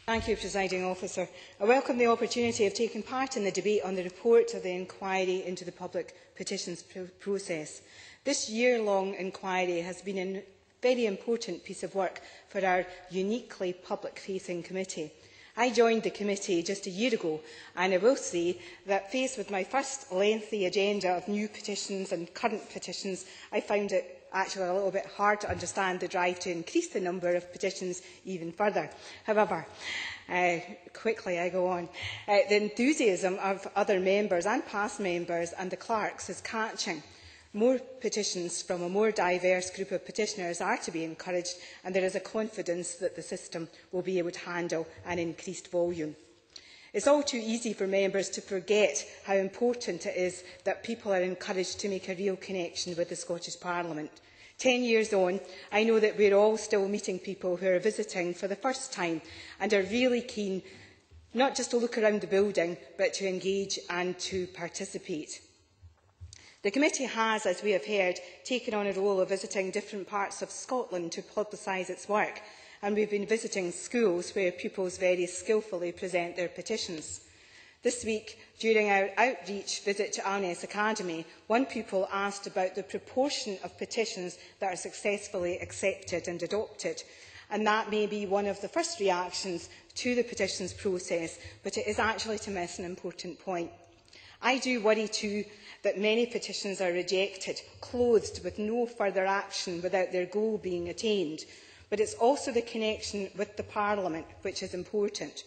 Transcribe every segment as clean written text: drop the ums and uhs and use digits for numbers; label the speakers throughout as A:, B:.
A: Thank you, Presiding Officer. I welcome the opportunity of taking part in the debate on the report of the inquiry into the public petitions process. This year-long inquiry has been a very important piece of work for our uniquely public-facing committee. I joined the committee just a year ago, and I will say that faced with my first lengthy agenda of new petitions and current petitions, I found it actually a little bit hard to understand the drive to increase the number of petitions even further. However, quickly I go on. The enthusiasm of other members and past members and the clerks is catching. More petitions from a more diverse group of petitioners are to be encouraged, and there is a confidence that the system will be able to handle an increased volume. It's all too easy for members to forget how important it is that people are encouraged to make a real connection with the Scottish Parliament. 10 years on, I know that we're all still meeting people who are visiting for the first time and are really keen not just to look around the building, but to engage and to participate. The committee has, as we have heard, taken on a role of visiting different parts of Scotland to publicise its work, and we've been visiting schools where pupils very skillfully present their petitions. This week, during our outreach visit to Alness Academy, one pupil asked about the proportion of petitions that are successfully accepted and adopted, and that may be one of the first reactions to the petitions process, but it is actually to miss an important point. I do worry too that many petitions are rejected, closed with no further action without their goal being attained. But it's also the connection with the Parliament which is important.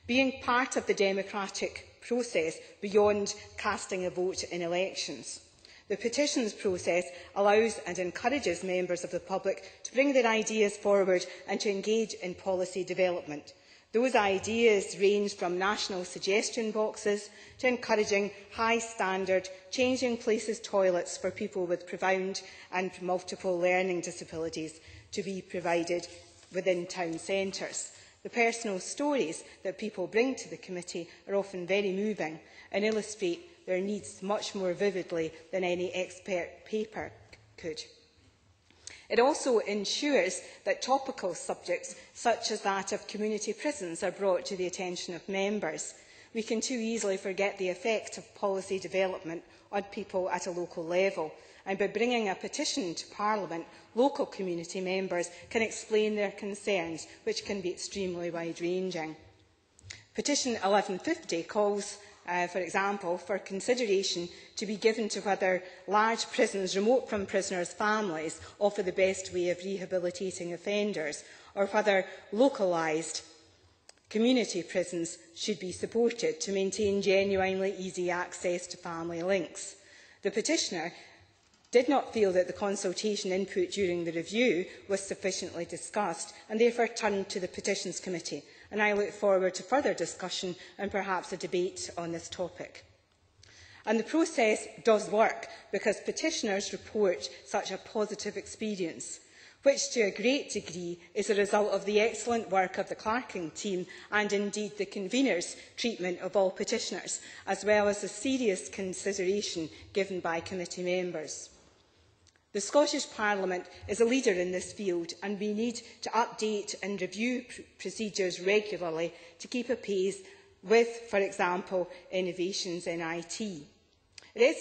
A: Being part of the democratic process beyond casting a vote in elections. The petitions process allows and encourages members of the public to bring their ideas forward and to engage in policy development. Those ideas range from national suggestion boxes to encouraging high-standard changing places toilets for people with profound and multiple learning disabilities to be provided within town centres. The personal stories that people bring to the committee are often very moving and illustrate their needs much more vividly than any expert paper could. It also ensures that topical subjects, such as that of community prisons, are brought to the attention of members. We can too easily forget the effect of policy development on people at a local level, and by bringing a petition to Parliament, local community members can explain their concerns, which can be extremely wide-ranging. Petition 1150 calls, for example, for consideration to be given to whether large prisons remote from prisoners' families offer the best way of rehabilitating offenders, or whether localised community prisons should be supported to maintain genuinely easy access to family links. The petitioner did not feel that the consultation input during the review was sufficiently discussed and therefore turned to the Petitions Committee, and I look forward to further discussion and perhaps a debate on this topic. And the process does work because petitioners report such a positive experience, which to a great degree is a result of the excellent work of the clerking team and indeed the convener's treatment of all petitioners, as well as the serious consideration given by committee members. The Scottish Parliament is a leader in this field, and we need to update and review procedures regularly to keep apace with, for example, innovations in IT. It is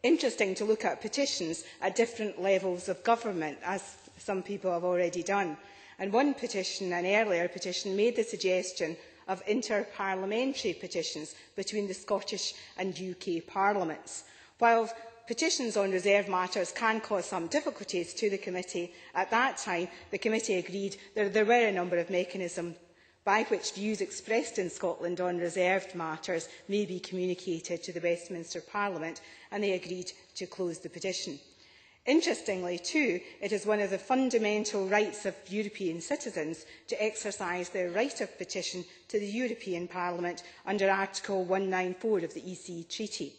A: interesting to look at petitions at different levels of government, as some people have already done. And one petition, an earlier petition, made the suggestion of inter-parliamentary petitions between the Scottish and UK parliaments. While petitions on reserved matters can cause some difficulties to the committee, at that time the committee agreed that there were a number of mechanisms by which views expressed in Scotland on reserved matters may be communicated to the Westminster Parliament, and they agreed to close the petition. Interestingly, too, it is one of the fundamental rights of European citizens to exercise their right of petition to the European Parliament under Article 194 of the EC Treaty.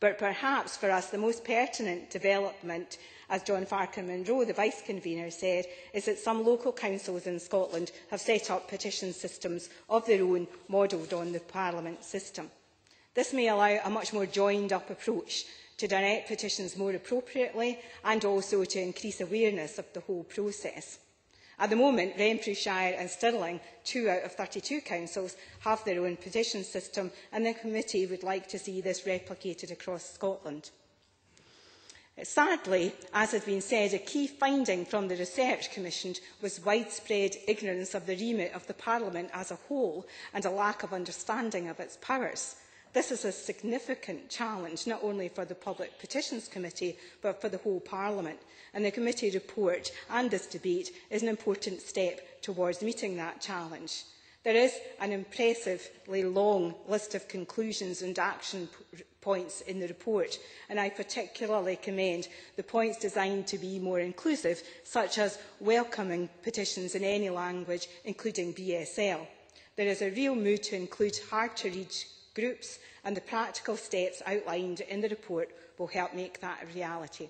A: But perhaps for us the most pertinent development, as John Farquhar-Munro, the Vice-Convener, said, is that some local councils in Scotland have set up petition systems of their own, modelled on the Parliament system. This may allow a much more joined-up approach to direct petitions more appropriately and also to increase awareness of the whole process. At the moment, Renfrewshire and Stirling, 2 out of 32 councils, have their own petition system, and the committee would like to see this replicated across Scotland. Sadly, as has been said, a key finding from the research commissioned was widespread ignorance of the remit of the Parliament as a whole and a lack of understanding of its powers. This is a significant challenge, not only for the Public Petitions Committee, but for the whole Parliament. And the committee report and this debate is an important step towards meeting that challenge. There is an impressively long list of conclusions and action points in the report, and I particularly commend the points designed to be more inclusive, such as welcoming petitions in any language, including BSL. There is a real mood to include hard-to-reach groups, and the practical steps outlined in the report will help make that a reality.